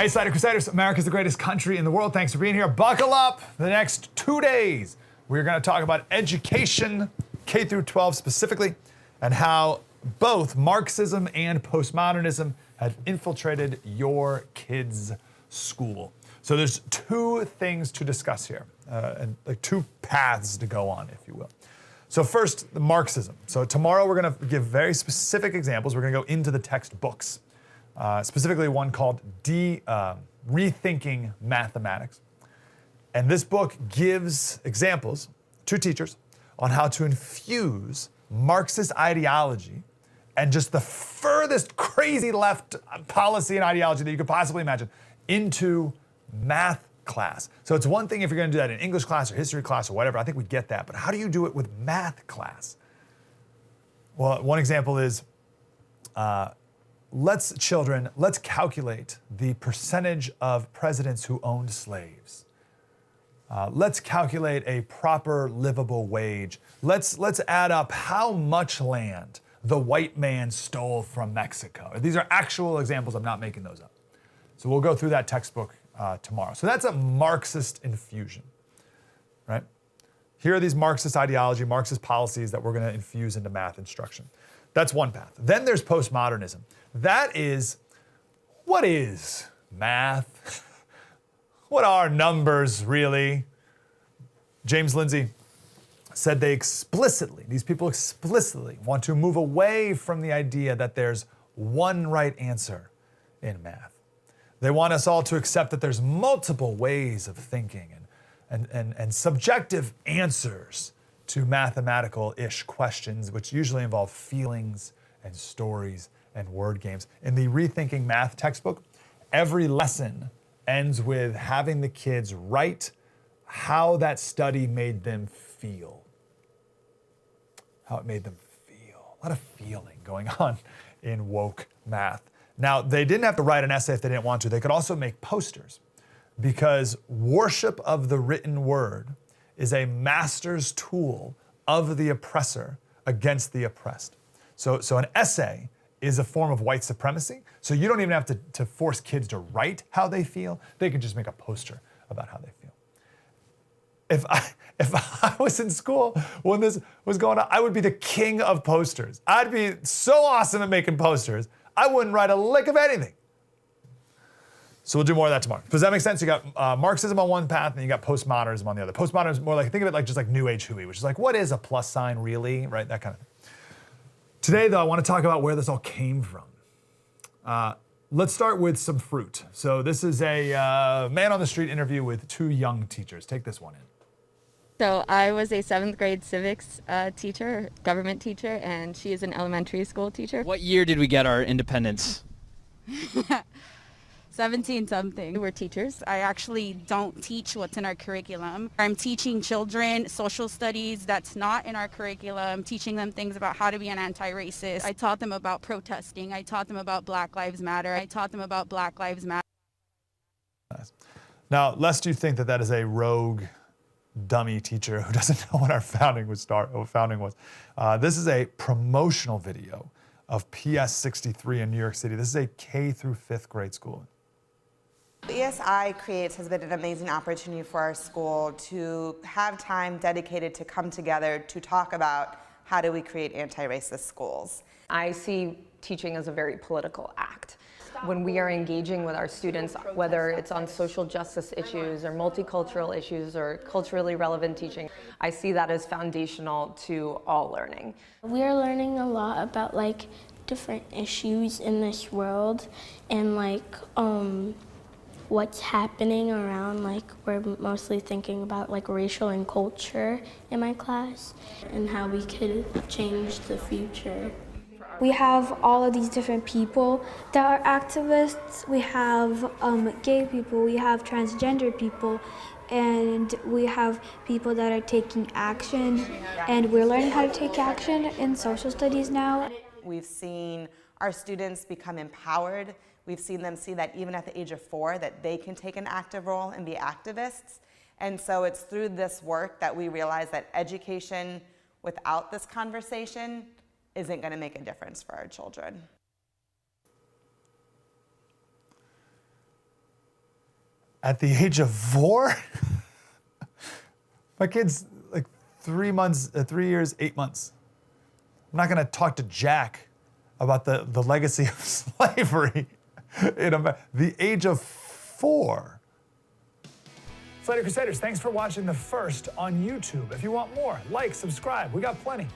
Hey, Slater Crusaders, America's the greatest country in the world. Thanks for being here. Buckle up. The next 2 days, we're going to talk about education, K through 12 specifically, and how both Marxism and postmodernism have infiltrated your kids' school. So there's two things to discuss here, and like two paths to go on, if you will. So first, the Marxism. So tomorrow we're going to give very specific examples. We're going to go into the textbooks, specifically one called Rethinking Mathematics. And this book gives examples to teachers on how to infuse Marxist ideology and just the furthest crazy left policy and ideology that you could possibly imagine into math class. So it's one thing if you're going to do that in English class or history class or whatever, I think we get that, but how do you do it with math class? Well, one example is, let's calculate the percentage of presidents who owned slaves. Let's calculate a proper livable wage. Let's add up how much land the white man stole from Mexico. These are actual examples, I'm not making those up. So we'll go through that textbook tomorrow. So that's a Marxist infusion, right? Here are these Marxist ideology, Marxist policies that we're going to infuse into math instruction. That's one path. Then there's postmodernism. That is, what is math? What are numbers really? James Lindsay said these people explicitly want to move away from the idea that there's one right answer in math. They want us all to accept that there's multiple ways of thinking and subjective answers to mathematical-ish questions, which usually involve feelings and stories and word games. In the Rethinking Math textbook, every lesson ends with having the kids write how that study made them feel. How it made them feel. A lot of feeling going on in woke math. Now, they didn't have to write an essay if they didn't want to. They could also make posters, because worship of the written word is a master's tool of the oppressor against the oppressed. So an essay is a form of white supremacy. So you don't even have to force kids to write how they feel. They can just make a poster about how they feel. If I was in school when this was going on, I would be the king of posters. I'd be so awesome at making posters, I wouldn't write a lick of anything. So we'll do more of that tomorrow. Does that make sense? You got Marxism on one path, and you got postmodernism on the other. Postmodernism is more like, think of it like just like New Age hooey, which is like, what is a plus sign really, right? That kind of thing. Today, though, I want to talk about where this all came from. Let's start with some fruit. So this is a man on the street interview with two young teachers. Take this one in. So I was a 7th grade civics teacher, government teacher, and she is an elementary school teacher. What year did we get our independence? 17 something. We're teachers. I actually don't teach what's in our curriculum. I'm teaching children social studies that's not in our curriculum, teaching them things about how to be an anti-racist. I taught them about protesting. I taught them about Black Lives Matter. I taught them about Black Lives Matter. Nice. Now, lest you think that that is a rogue dummy teacher who doesn't know what our founding was. This is a promotional video of PS 63 in New York City. This is a K through 5th grade school. ESI Creates has been an amazing opportunity for our school to have time dedicated to come together to talk about how do we create anti-racist schools. I see teaching as a very political act. When we are engaging with our students, whether it's on social justice issues or multicultural issues or culturally relevant teaching, I see that as foundational to all learning. We are learning a lot about like different issues in this world and like what's happening around. Like we're mostly thinking about like racial and culture in my class and how we could change the future. We have all of these different people that are activists. We have gay people, we have transgender people, and we have people that are taking action. And we're learning how to take action in social studies now. We've seen our students become empowered. We've seen them see that even at the age of 4, that they can take an active role and be activists. And so it's through this work that we realize that education without this conversation isn't going to make a difference for our children. At the age of 4? My kid's like 3 years, 8 months. I'm not gonna talk to Jack about the legacy of slavery the age of 4. Slater Crusaders, thanks for watching the first on YouTube. If you want more, like, subscribe, we got plenty.